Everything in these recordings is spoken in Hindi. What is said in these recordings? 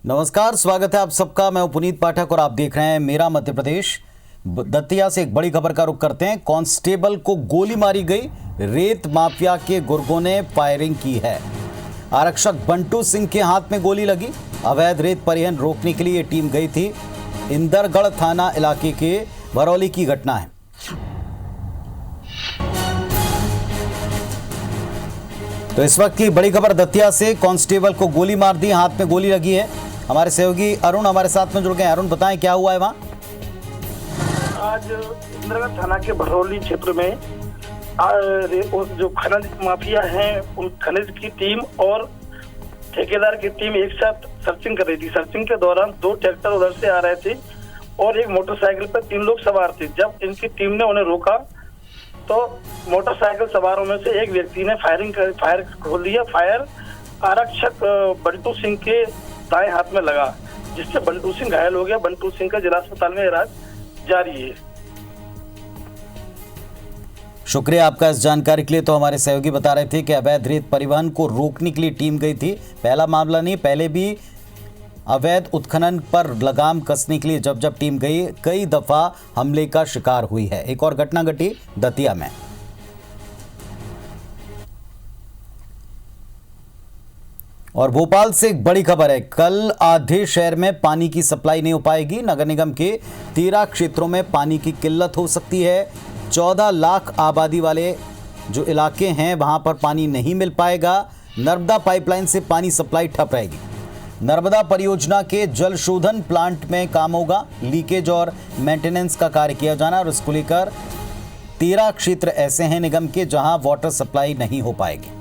नमस्कार, स्वागत है आप सबका। मैं पुनीत पाठक और आप देख रहे हैं मेरा मध्य प्रदेश। दतिया से एक बड़ी खबर का रुख करते हैं। कांस्टेबल को गोली मारी गई, रेत माफिया के गुर्गों ने फायरिंग की है। आरक्षक बंटू सिंह के हाथ में गोली लगी। अवैध रेत परिवहन रोकने के लिए ये टीम गई थी। इंदरगढ़ थाना इलाके के भरौली की घटना है। तो इस वक्त की बड़ी खबर दतिया से, कांस्टेबल को गोली मार दी, हाथ में गोली लगी है। हमारे सहयोगी अरुण हमारे साथ में जुड़ गए। अरुण, बताएं क्या हुआ है वहाँ? आज इंदरगढ़ थाना के भरौली क्षेत्र में जो खनिज माफिया हैं, उन खनिज की टीम और ठेकेदार की टीम एक साथ सर्चिंग कर रही थी। सर्चिंग के दौरान 2 ट्रैक्टर उधर से आ रहे थे और एक मोटरसाइकिल पर 3 लोग सवार थे। जब इनकी टीम ने उन्हें रोका तो मोटरसाइकिल सवारों में से एक व्यक्ति ने फायर खोल दिया। फायर आरक्षक बंटू सिंह के दाएं हाथ में लगा, जिससे बंटू सिंह घायल हो गया। बंटू सिंह का जिला अस्पताल में इलाज जारी है। शुक्रिया आपका इस जानकारी के लिए। तो हमारे सहयोगी बता रहे थे कि अवैध रेत परिवहन को रोकने के लिए टीम गई थी। पहला मामला नहीं, पहले भी अवैध उत्खनन पर लगाम कसने के लिए जब टीम गई, कई दफा हमले का शिकार हुई है। एक और घटना घटी दतिया में। और भोपाल से एक बड़ी खबर है। कल आधे शहर में पानी की सप्लाई नहीं हो पाएगी। नगर निगम के 13 क्षेत्रों में पानी की किल्लत हो सकती है। 14 लाख आबादी वाले जो इलाके हैं वहां पर पानी नहीं मिल पाएगा। नर्मदा पाइपलाइन से पानी सप्लाई ठप रहेगी। नर्मदा परियोजना के जल शोधन प्लांट में काम होगा। लीकेज और मेंटेनेंस का कार्य किया जाना, और इसको लेकर 13 क्षेत्र ऐसे हैं निगम के जहां वाटर सप्लाई नहीं हो पाएगी।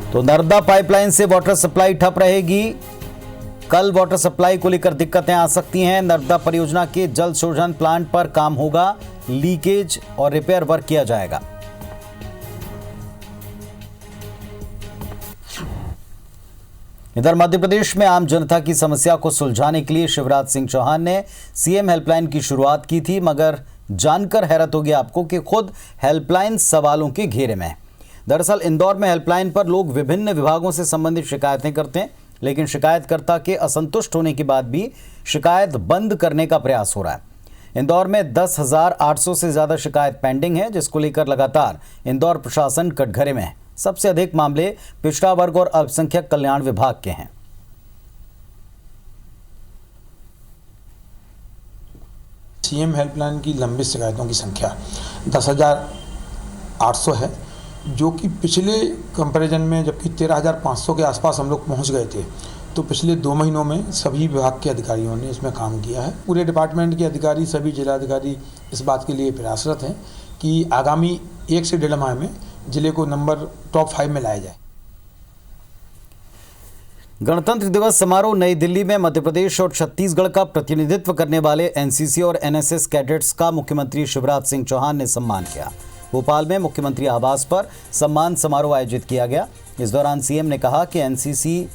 तो नर्मदा पाइपलाइन से वाटर सप्लाई ठप रहेगी। कल वाटर सप्लाई को लेकर दिक्कतें आ सकती हैं। नर्मदा परियोजना के जल शोधन प्लांट पर काम होगा। लीकेज और रिपेयर वर्क किया जाएगा। इधर मध्य प्रदेश में आम जनता की समस्या को सुलझाने के लिए शिवराज सिंह चौहान ने सीएम हेल्पलाइन की शुरुआत की थी, मगर जानकर हैरत होगी आपको कि खुद हेल्पलाइन सवालों के घेरे में है। दरअसल इंदौर में हेल्पलाइन पर लोग विभिन्न विभागों से संबंधित शिकायतें करते हैं, लेकिन शिकायतकर्ता के असंतुष्ट होने के बाद भी शिकायत बंद करने का प्रयास हो रहा है। इंदौर में 10,800 से ज़्यादा शिकायत पेंडिंग है, जिसको लेकर लगातार इंदौर प्रशासन कटघरे में है। सबसे अधिक मामले पिछड़ा वर्ग और अल्पसंख्यक कल्याण विभाग के हैं। सीएम हेल्पलाइन की लंबित शिकायतों की संख्या 10,800 है, जो कि पिछले कंपैरिजन में जबकि 13,500 के आसपास हम लोग पहुंच गए थे, तो पिछले 2 महीनों में सभी विभाग के अधिकारियों ने इसमें काम किया है। पूरे डिपार्टमेंट के अधिकारी, सभी जिलाधिकारी इस बात के लिए प्रयासरत हैं कि आगामी 1 से 1.5 माह में जिले को नंबर टॉप 5 में लाया जाए। गणतंत्र दिवस समारोह नई दिल्ली में मध्य प्रदेश और छत्तीसगढ़ का प्रतिनिधित्व करने वाले एनसीसी और एनएसएस कैडेट्स का मुख्यमंत्री शिवराज सिंह चौहान ने सम्मान किया। भोपाल में मुख्यमंत्री आवास पर सम्मान समारोह आयोजित किया गया। इस दौरान सीएम ने कहा कि एनसीसी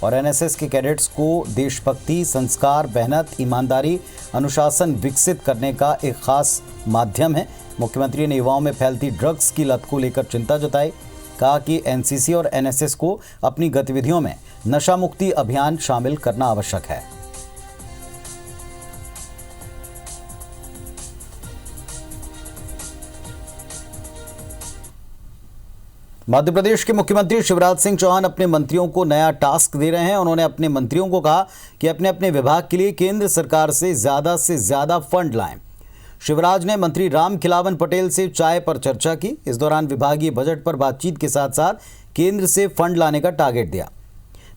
और एनएसएस के कैडेट्स को देशभक्ति, संस्कार, मेहनत, ईमानदारी, अनुशासन विकसित करने का एक खास माध्यम है। मुख्यमंत्री ने युवाओं में फैलती ड्रग्स की लत को लेकर चिंता जताई। कहा कि एनसीसी और एनएसएस को अपनी गतिविधियों में नशा मुक्ति अभियान शामिल करना आवश्यक है। मध्य प्रदेश के मुख्यमंत्री शिवराज सिंह चौहान अपने मंत्रियों को नया टास्क दे रहे हैं। उन्होंने अपने मंत्रियों को कहा कि अपने अपने विभाग के लिए केंद्र सरकार से ज़्यादा फंड लाएं। शिवराज ने मंत्री रामखिलावन पटेल से चाय पर चर्चा की। इस दौरान विभागीय बजट पर बातचीत के साथ साथ केंद्र से फंड लाने का टारगेट दिया।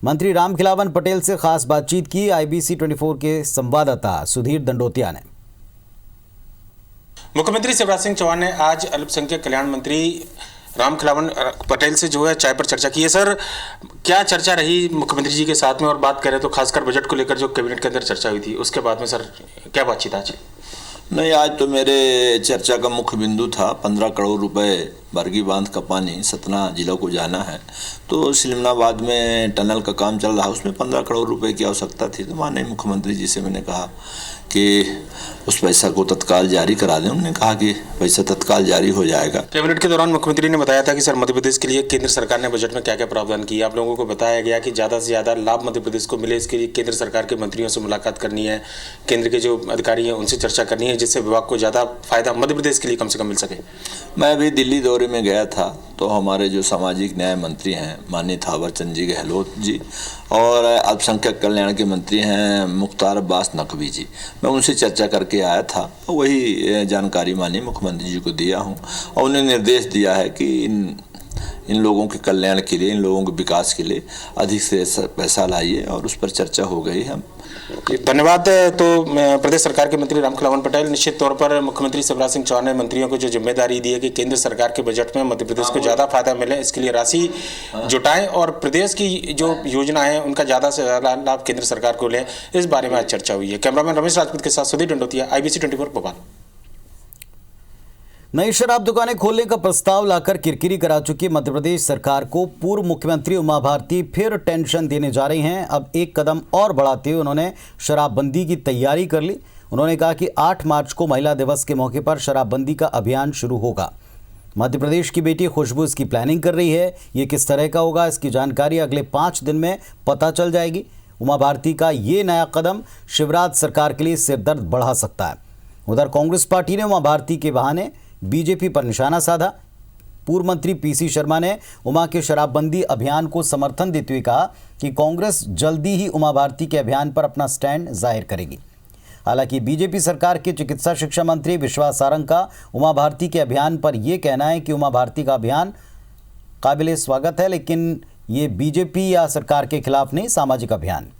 मंत्री रामखिलावन पटेल से खास बातचीत की IBC 24 के संवाददाता सुधीर दंडोतिया ने। मुख्यमंत्री शिवराज सिंह चौहान ने आज अल्पसंख्यक कल्याण मंत्री रामखिलावन पटेल से जो है चाय पर चर्चा की है। सर, क्या चर्चा रही मुख्यमंत्री जी के साथ में? और बात करें तो खासकर बजट को लेकर जो कैबिनेट के अंदर चर्चा हुई थी, उसके बाद में सर क्या बातचीत आज? नहीं, आज तो मेरे चर्चा का मुख्य बिंदु था 15 करोड़ रुपए बरगी बांध का पानी सतना जिला को जाना है। तो सिलमनाबाद में टनल का काम चल रहा है, उसमें 15 करोड़ रुपए की आवश्यकता थी। तो माननीय मुख्यमंत्री जी से मैंने कहा कि उस पैसा को तत्काल जारी करा दें। उन्होंने कहा कि पैसा तत्काल जारी हो जाएगा। कैबिनेट के दौरान मुख्यमंत्री ने बताया था कि सर मध्य प्रदेश के लिए केंद्र सरकार ने बजट में क्या क्या प्रावधान किया। आप लोगों को बताया गया कि ज़्यादा से ज़्यादा लाभ मध्य प्रदेश को मिले, इसके लिए केंद्र सरकार के मंत्रियों से मुलाकात करनी है, केंद्र के जो अधिकारी हैं उनसे चर्चा करनी है, जिससे विभाग को ज़्यादा फायदा मध्य प्रदेश के लिए कम से कम मिल सके। मैं अभी दिल्ली दौरे में गया था तो हमारे जो सामाजिक न्याय मंत्री हैं माननीय थावर चंद जी गहलोत जी और अल्पसंख्यक कल्याण के मंत्री हैं मुख्तार अब्बास नकवी जी, मैं उनसे चर्चा करके आया था। वही जानकारी माननीय मुख्यमंत्री जी को दिया हूं और उन्हें निर्देश दिया है कि इन लोगों के कल्याण के लिए, इन लोगों के विकास के लिए अधिक से पैसा लाइए और उस पर चर्चा हो गई है। धन्यवाद। तो प्रदेश सरकार के मंत्री रामखिलावन पटेल, निश्चित तौर पर मुख्यमंत्री शिवराज सिंह चौहान ने मंत्रियों को जो जिम्मेदारी दी है कि केंद्र सरकार के बजट में मध्य प्रदेश को ज़्यादा फायदा मिले, इसके लिए राशि जुटाएं और प्रदेश की जो योजना है उनका ज़्यादा से ज़्यादा लाभ केंद्र सरकार को लें, इस बारे में आज चर्चा हुई है। कैमरामैन रमेश राजपूत के साथ सुधीर डंडोतिया, IBC 24 भोपाल। नई शराब दुकानें खोलने का प्रस्ताव लाकर किरकिरी करा चुकी मध्य प्रदेश सरकार को पूर्व मुख्यमंत्री उमा भारती फिर टेंशन देने जा रही हैं। अब एक कदम और बढ़ाते हुए उन्होंने शराबबंदी की तैयारी कर ली। उन्होंने कहा कि 8 मार्च को महिला दिवस के मौके पर शराबबंदी का अभियान शुरू होगा। मध्य प्रदेश की बेटी खुशबू इसकी प्लानिंग कर रही है। ये किस तरह का होगा, इसकी जानकारी अगले 5 दिन में पता चल जाएगी। उमा भारती का ये नया कदम शिवराज सरकार के लिए सिरदर्द बढ़ा सकता है। उधर कांग्रेस पार्टी ने उमा भारती के बहाने बीजेपी पर निशाना साधा। पूर्व मंत्री PC शर्मा ने उमा के शराबबंदी अभियान को समर्थन देते हुए कहा कि कांग्रेस जल्दी ही उमा भारती के अभियान पर अपना स्टैंड जाहिर करेगी। हालांकि बीजेपी सरकार के चिकित्सा शिक्षा मंत्री विश्वास सारंग का उमा भारती के अभियान पर यह कहना है कि उमा भारती का अभियान काबिले स्वागत है, लेकिन ये बीजेपी या सरकार के खिलाफ नहीं, सामाजिक अभियान।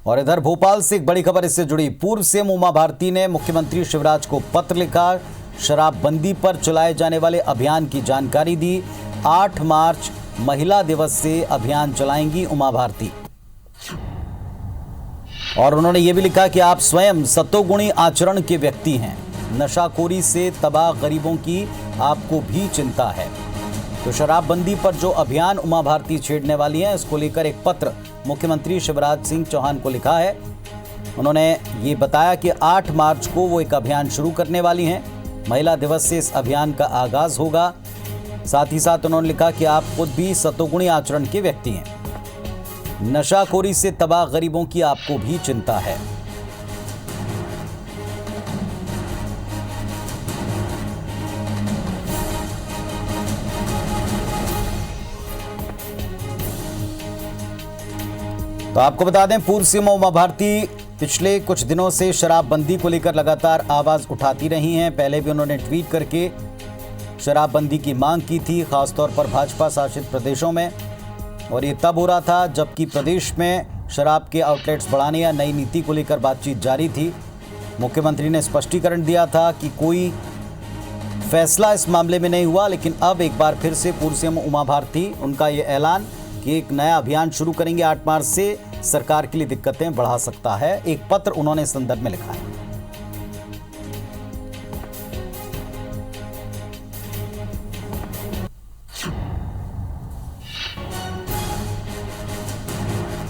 और इधर भोपाल से एक बड़ी खबर इससे जुड़ी। पूर्व सीएम उमा भारती ने मुख्यमंत्री शिवराज को पत्र लिखा, शराबबंदी पर चलाए जाने वाले अभियान की जानकारी दी। 8 मार्च महिला दिवस से अभियान चलाएंगी उमा भारती। और उन्होंने ये भी लिखा कि आप स्वयं सतोगुणी आचरण के व्यक्ति हैं, नशाखोरी से तबाह गरीबों की आपको भी चिंता है। तो शराबबंदी पर जो अभियान उमा भारती छेड़ने वाली हैं, इसको लेकर एक पत्र मुख्यमंत्री शिवराज सिंह चौहान को लिखा है। उन्होंने ये बताया कि 8 मार्च को वो एक अभियान शुरू करने वाली हैं। महिला दिवस से इस अभियान का आगाज होगा। साथ ही साथ उन्होंने लिखा कि आप खुद भी सतोगुणी आचरण के व्यक्ति हैं, नशाखोरी से तबाह गरीबों की आपको भी चिंता है। तो आपको बता दें, पूर्व सीएम उमा भारती पिछले कुछ दिनों से शराबबंदी को लेकर लगातार आवाज उठाती रही हैं। पहले भी उन्होंने ट्वीट करके शराबबंदी की मांग की थी, खासतौर पर भाजपा शासित प्रदेशों में। और ये तब हो रहा था जबकि प्रदेश में शराब के आउटलेट्स बढ़ाने या नई नीति को लेकर बातचीत जारी थी। मुख्यमंत्री ने स्पष्टीकरण दिया था कि कोई फैसला इस मामले में नहीं हुआ, लेकिन अब एक बार फिर से पूर्व सीएम उमा भारती, उनका ये ऐलान कि एक नया अभियान शुरू करेंगे 8 मार्च से, सरकार के लिए दिक्कतें बढ़ा सकता है। एक पत्र उन्होंने इस संदर्भ में लिखा है।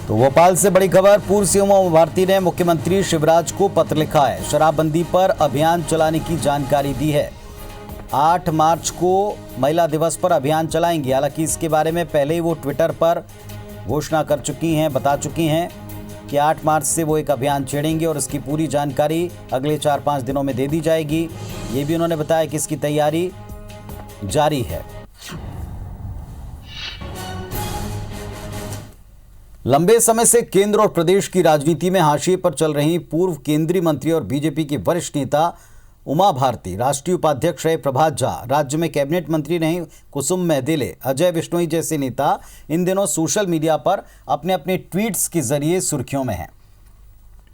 तो भोपाल से बड़ी खबर, पूर्व सीएम उमा भारती ने मुख्यमंत्री शिवराज को पत्र लिखा है, शराबबंदी पर अभियान चलाने की जानकारी दी है। 8 मार्च को महिला दिवस पर अभियान चलाएंगी। हालांकि इसके बारे में पहले ही वो ट्विटर पर घोषणा कर चुकी हैं, बता चुकी हैं कि 8 मार्च से वो एक अभियान छेड़ेंगे और इसकी पूरी जानकारी अगले 4-5 दिनों में दे दी जाएगी। ये भी उन्होंने बताया कि इसकी तैयारी जारी है। लंबे समय से केंद्र और प्रदेश की राजनीति में हाशिए पर चल रही पूर्व केंद्रीय मंत्री और बीजेपी की वरिष्ठ नेता उमा भारती, राष्ट्रीय उपाध्यक्ष रहे प्रभात झा, राज्य में कैबिनेट मंत्री रहे कुसुम मेहदेले, अजय विश्नोई जैसे नेता इन दिनों सोशल मीडिया पर अपने अपने ट्वीट्स के जरिए सुर्खियों में हैं।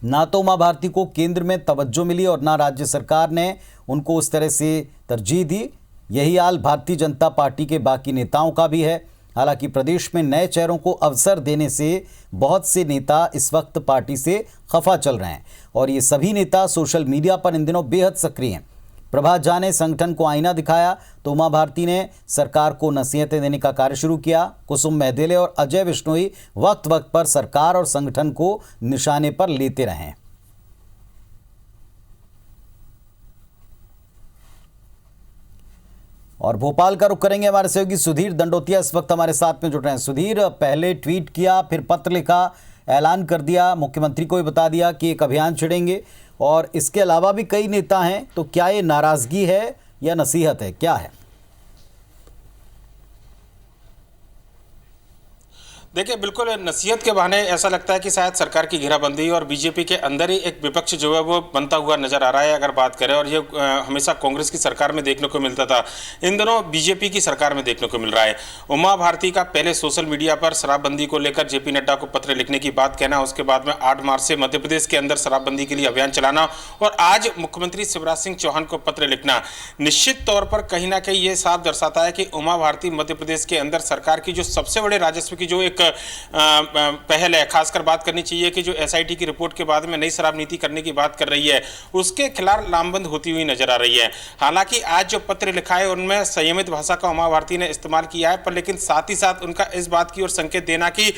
ना तो उमा भारती को केंद्र में तवज्जो मिली और ना राज्य सरकार ने उनको उस तरह से तरजीह दी। यही हाल भारतीय जनता पार्टी के बाकी नेताओं का भी है। हालांकि प्रदेश में नए चेहरों को अवसर देने से बहुत से नेता इस वक्त पार्टी से खफा चल रहे हैं और ये सभी नेता सोशल मीडिया पर इन दिनों बेहद सक्रिय हैं। प्रभात झा ने संगठन को आईना दिखाया तो उमा भारती ने सरकार को नसीहतें देने का कार्य शुरू किया। कुसुम मेहदेले और अजय विश्नोई वक्त वक्त पर सरकार और संगठन को निशाने पर लेते रहे। और भोपाल का रुख करेंगे। हमारे सहयोगी सुधीर दंडोतिया इस वक्त हमारे साथ में जुड़ रहे हैं। सुधीर, पहले ट्वीट किया, फिर पत्र लिखा, ऐलान कर दिया, मुख्यमंत्री को भी बता दिया कि एक अभियान छिड़ेंगे, और इसके अलावा भी कई नेता हैं, तो क्या ये नाराजगी है या नसीहत है, क्या है? देखिए, बिल्कुल नसीहत के बहाने ऐसा लगता है कि शायद सरकार की घेराबंदी और बीजेपी के अंदर ही एक विपक्ष जो है वो बनता हुआ नजर आ रहा है अगर बात करें, और ये हमेशा कांग्रेस की सरकार में देखने को मिलता था, इन दिनों बीजेपी की सरकार में देखने को मिल रहा है। उमा भारती का पहले सोशल मीडिया पर शराबबंदी को लेकर जेपी नड्डा को पत्र लिखने की बात कहना, उसके बाद में 8 मार्च से मध्य प्रदेश के अंदर शराबबंदी के लिए अभियान चलाना, और आज मुख्यमंत्री शिवराज सिंह चौहान को पत्र लिखना, निश्चित तौर पर कहीं ना कहीं ये साफ दर्शाता है कि उमा भारती मध्य प्रदेश के अंदर सरकार की जो सबसे बड़े राजस्व की जो एक पहल है, खासकर बात करनी चाहिए कि जो एसआईटी की रिपोर्ट के बाद में नई शराब नीति करने की बात कर रही है, उसके खिलाफ लामबंद होती हुई नजर आ रही है। हालांकि आज जो पत्र लिखा है उनमें संयमित भाषा का उमा भारती ने इस्तेमाल किया है, पर लेकिन साथ ही साथ उनका इस बात की ओर संकेत देना कि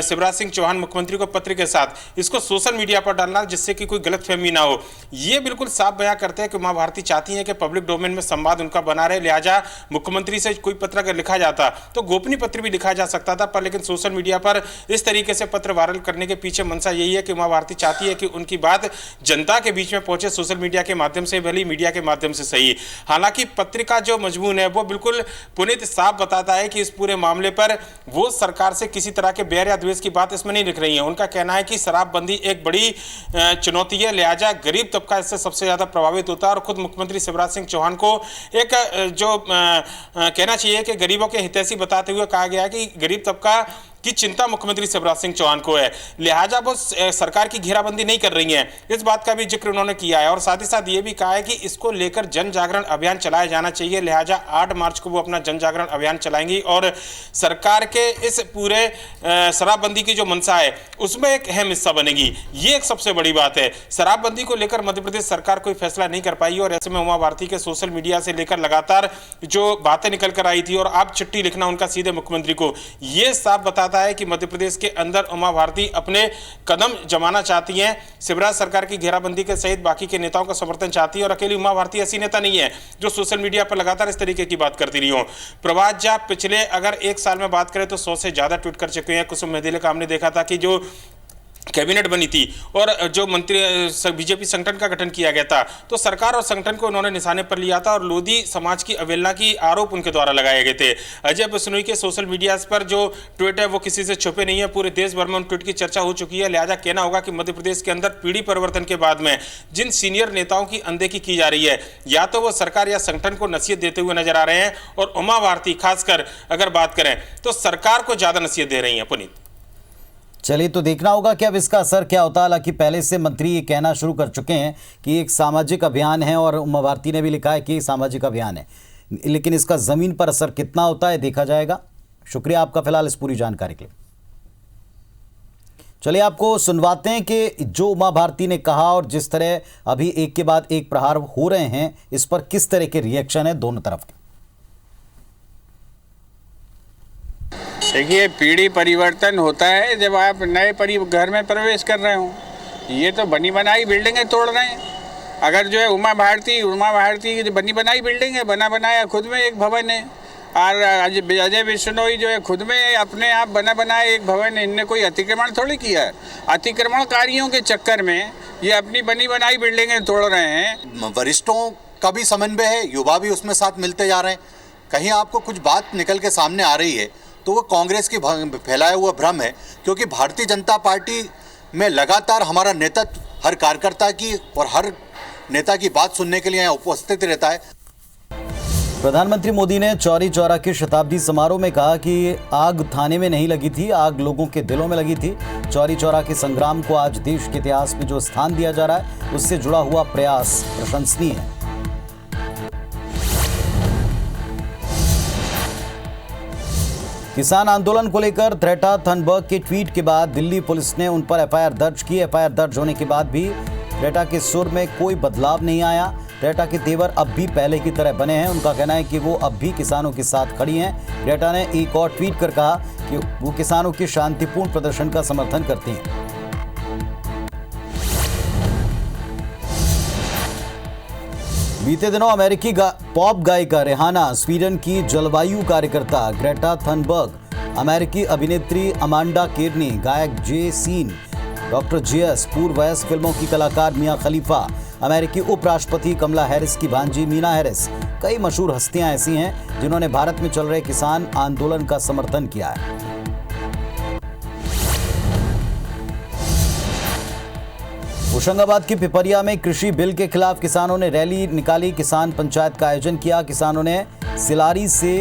शिवराज सिंह चौहान मुख्यमंत्री को पत्र के साथ इसको सोशल मीडिया पर डालना जिससे कि कोई गलतफहमी ना हो, ये बिल्कुल साफ बयां करते हैं कि उमा भारती चाहती है कि पब्लिक डोमेन में संवाद उनका बना रहे। लिहाजा मुख्यमंत्री से कोई पत्र अगर लिखा जाता तो गोपनीय पत्र भी लिखा जा सकता था, पर लेकिन सोशल मीडिया पर इस तरीके से पत्र वायरल करने के पीछे मंशा यही है कि उमा भारती चाहती है कि उनकी बात जनता के बीच में पहुंचे, सोशल मीडिया के माध्यम से भले मीडिया के माध्यम से सही। हालांकि पत्रिका जो मजमून है वो बिल्कुल पुनीत साफ बताता है कि इस पूरे मामले पर वो सरकार से किसी तरह के बैर या द्वेष की बात इसमें नहीं लिख रही है। उनका कहना है कि शराबबंदी एक बड़ी चुनौती है, लिहाजा गरीब तबका इससे सबसे ज्यादा प्रभावित होता है, और खुद मुख्यमंत्री शिवराज सिंह चौहान को एक जो कहना चाहिए कि गरीबों के हितैषी बताते हुए कहा गया है कि गरीब तबका की चिंता मुख्यमंत्री शिवराज सिंह चौहान को है, लिहाजा वो सरकार की घेराबंदी नहीं कर रही है, इस बात का भी जिक्र उन्होंने किया है। और साथ ही साथ ये भी कहा है कि इसको लेकर जन जागरण अभियान चलाया जाना चाहिए, लिहाजा 8 मार्च को वो अपना जन जागरण अभियान चलाएंगी, और सरकार के इस पूरे शराबबंदी की जो मंशा है उसमें एक अहम हिस्सा बनेगी। ये एक सबसे बड़ी बात है। शराबबंदी को लेकर मध्य प्रदेश सरकार कोई फैसला नहीं कर पाई, और ऐसे में उमा भारती के सोशल मीडिया से लेकर लगातार जो बातें निकल कर आई थी और आप चिट्ठी लिखना उनका सीधे मुख्यमंत्री को, ये साफ बताता है कि मध्य प्रदेश के अंदर उमा भारती अपने कदम जमाना चाहती हैं, शिवराज सरकार की घेराबंदी के सहित बाकी के नेताओं का समर्थन चाहती है। और अकेली उमा भारती ऐसी नेता नहीं है जो सोशल मीडिया पर लगातार इस तरीके की बात करती रही हो। प्रभात झा पिछले अगर 1 साल में बात करें तो 100 से ज्यादा ट्वीट कर चुके हैं। कुसुम मेहदिले का हमने देखा था कि जो कैबिनेट बनी थी और जो मंत्री बीजेपी संगठन का गठन किया गया था, तो सरकार और संगठन को उन्होंने निशाने पर लिया था, और लोधी समाज की अवहेलना की आरोप उनके द्वारा लगाए गए थे। अजय बिश्नोई के सोशल मीडिया पर जो ट्वीट है वो किसी से छुपे नहीं है, पूरे देश भर में उन ट्वीट की चर्चा हो चुकी है। लिहाजा कहना होगा कि मध्य प्रदेश के अंदर पीढ़ी परिवर्तन के बाद में जिन सीनियर नेताओं की अनदेखी की जा रही है, या तो वो सरकार या संगठन को नसीहत देते हुए नजर आ रहे हैं, और उमा भारती खासकर अगर बात करें तो सरकार को ज्यादा नसीहत दे रही है। पुनीत, चलिए, तो देखना होगा कि अब इसका असर क्या होता है। हालांकि पहले से मंत्री ये कहना शुरू कर चुके हैं कि एक सामाजिक अभियान है, और उमा भारती ने भी लिखा है कि सामाजिक अभियान है, लेकिन इसका ज़मीन पर असर कितना होता है देखा जाएगा। शुक्रिया आपका फिलहाल इस पूरी जानकारी के लिए। चलिए, आपको सुनवाते हैं कि जो उमा भारती ने कहा और जिस तरह अभी एक के बाद एक प्रहार हो रहे हैं, इस पर किस तरह के रिएक्शन है दोनों तरफ के। देखिए, पीढ़ी परिवर्तन होता है जब आप नए घर में प्रवेश कर रहे हो। ये तो बनी बनाई बिल्डिंगें तोड़ रहे हैं। अगर जो है उमा भारती की जो बनी बनाई बिल्डिंग है, बना बनाया खुद में एक भवन है, और अजय बिश्नोई जो है खुद में अपने आप बना बनाया एक भवन है। इनने कोई अतिक्रमण थोड़ी किया है। अतिक्रमणकारियों के चक्कर में ये अपनी बनी बनाई बिल्डिंगें तोड़ रहे हैं। वरिष्ठों का भी समन्वय है, युवा भी उसमें साथ मिलते जा रहे हैं। कहीं आपको कुछ बात निकल के सामने आ रही है तो वो कांग्रेस की फैलाया हुआ भ्रम है, क्योंकि भारतीय जनता पार्टी में लगातार हमारा नेतृत्व हर कार्यकर्ता की और हर नेता की बात सुनने के लिए यहाँ उपस्थित रहता है। प्रधानमंत्री मोदी ने चौरी चौरा के शताब्दी समारोह में कहा कि आग थाने में नहीं लगी थी, आग लोगों के दिलों में लगी थी। चौरी चौरा के संग्राम को आज देश के इतिहास में जो स्थान दिया जा रहा है, उससे जुड़ा हुआ प्रयास प्रशंसनीय है। किसान आंदोलन को लेकर ग्रेटा थनबर्ग के ट्वीट के बाद दिल्ली पुलिस ने उन पर एफआईआर दर्ज की। एफआईआर दर्ज होने के बाद भी ग्रेटा के सुर में कोई बदलाव नहीं आया। ग्रेटा के तेवर अब भी पहले की तरह बने हैं। उनका कहना है कि वो अब भी किसानों के साथ खड़ी हैं। ग्रेटा ने एक और ट्वीट कर कहा कि वो किसानों के शांतिपूर्ण प्रदर्शन का समर्थन करती हैं। बीते दिनों अमेरिकी पॉप गायिका रिहाना, स्वीडन की जलवायु कार्यकर्ता ग्रेटा थनबर्ग, अमेरिकी अभिनेत्री अमांडा केर्नी, गायक जे सीन, डॉक्टर जेएस, पूर्व वयस्क फिल्मों की कलाकार मिया खलीफा, अमेरिकी उपराष्ट्रपति कमला हैरिस की भांजी मीना हैरिस, कई मशहूर हस्तियां ऐसी हैं जिन्होंने भारत में चल रहे किसान आंदोलन का समर्थन किया है। होशंगाबाद की पिपरिया में कृषि बिल के खिलाफ किसानों ने रैली निकाली। किसान पंचायत का आयोजन किया। किसानों ने सिलारी से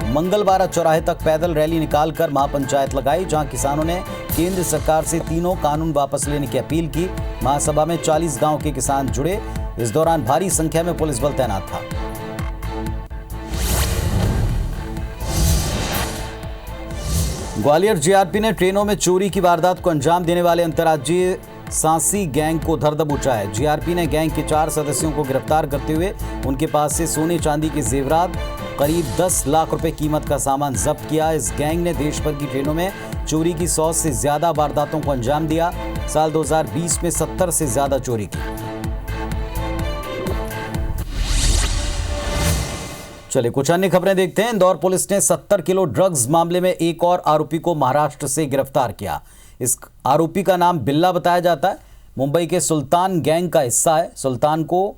मंगलवारा चौराहे तक पैदल रैली निकालकर महापंचायत लगाई, जहां किसानों ने केंद्र सरकार से तीनों कानून वापस लेने की अपील की। महासभा में 40 गांव के किसान जुड़े। इस दौरान भारी संख्या में पुलिस बल तैनात था। ग्वालियर जीआरपी ने ट्रेनों में चोरी की वारदात को अंजाम देने वाले अंतर्राज्यीय सांसी गैंग को धर दबोचा है। जीआरपी ने गैंग के 4 सदस्यों को गिरफ्तार करते हुए उनके पास से सोने चांदी के जेवरात, करीब 10 लाख रुपए कीमत का सामान जब्त किया। इस गैंग ने देश भर की ट्रेनों में चोरी की 100 से ज्यादा वारदातों को अंजाम दिया। साल 2020 में 70 से ज्यादा चोरी की। चलिए कुछ अन्य खबरें देखते हैं। इंदौर पुलिस ने 70 किलो ड्रग्स मामले में एक और आरोपी को महाराष्ट्र से गिरफ्तार किया। इस आरोपी का नाम बिल्ला बताया जाता है। मुंबई के सुल्तान गैंग का हिस्सा है। सुल्तान को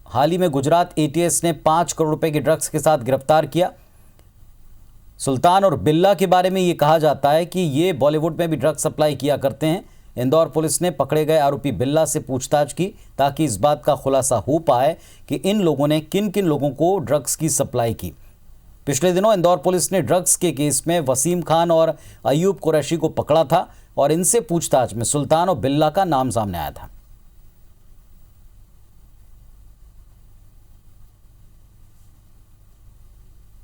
हाल ही में गुजरात एटीएस ने 5 करोड़ रुपए के ड्रग्स के साथ गिरफ्तार किया। सुल्तान और बिल्ला के बारे में ये कहा जाता है कि ये बॉलीवुड में भी ड्रग्स सप्लाई किया करते हैं। इंदौर पुलिस ने पकड़े गए आरोपी बिल्ला से पूछताछ की ताकि इस बात का खुलासा हो पाए कि इन लोगों ने किन किन लोगों को ड्रग्स की सप्लाई की। पिछले दिनों इंदौर पुलिस ने ड्रग्स के केस में वसीम खान और अयूब कुरैशी को पकड़ा था और इनसे पूछताछ में सुल्तान और बिल्ला का नाम सामने आया था।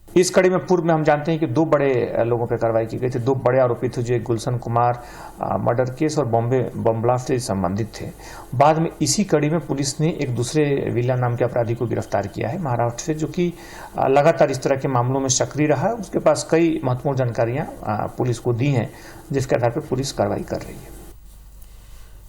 इस कड़ी में पूर्व में हम जानते हैं कि 2 बड़े लोगों पर कार्रवाई की गई थी। 2 बड़े आरोपी थे जो एक गुलशन कुमार मर्डर केस और बॉम्बे बम ब्लास्ट से संबंधित थे। बाद में इसी कड़ी में पुलिस ने एक दूसरे विला नाम के अपराधी को गिरफ्तार किया है महाराष्ट्र से, जो कि लगातार इस तरह के मामलों में सक्रिय रहा है। उसके पास कई महत्वपूर्ण जानकारियां पुलिस को दी हैं, जिसके आधार पर पुलिस कार्रवाई कर रही है।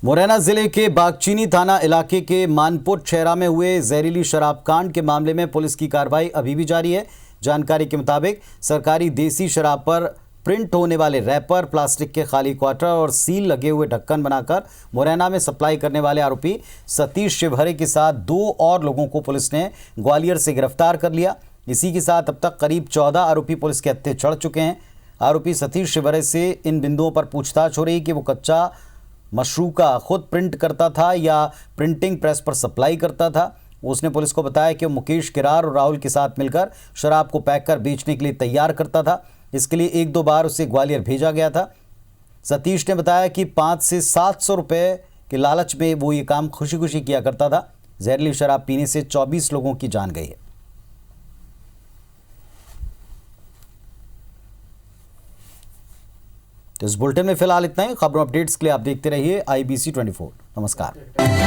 मुरैना जिले के बागचीनी थाना इलाके के मानपुर छेरा में हुए जहरीली शराब कांड के मामले में पुलिस की कार्रवाई अभी भी जारी है। जानकारी के मुताबिक सरकारी देसी शराब पर प्रिंट होने वाले रैपर, प्लास्टिक के खाली क्वार्टर और सील लगे हुए ढक्कन बनाकर मुरैना में सप्लाई करने वाले आरोपी सतीश शिवहरे के साथ 2 और लोगों को पुलिस ने ग्वालियर से गिरफ्तार कर लिया। इसी के साथ अब तक करीब 14 आरोपी पुलिस के हत्थे चढ़ चुके हैं। आरोपी सतीश शिवहरे से इन बिंदुओं पर पूछताछ हो रही है कि वो कच्चा मशरूका खुद प्रिंट करता था या प्रिंटिंग प्रेस पर सप्लाई करता था। उसने पुलिस को बताया कि वो मुकेश किरार और राहुल के साथ मिलकर शराब को पैक कर बेचने के लिए तैयार करता था। इसके लिए 1-2 बार उसे ग्वालियर भेजा गया था। सतीश ने बताया कि 500 से 700 रुपये के लालच में वो ये काम खुशी खुशी किया करता था। जहरीली शराब पीने से 24 लोगों की जान गई है। तो इस बुलेटिन में फिलहाल इतना ही। खबरों अपडेट्स के लिए आप देखते रहिए IBC 24। नमस्कार।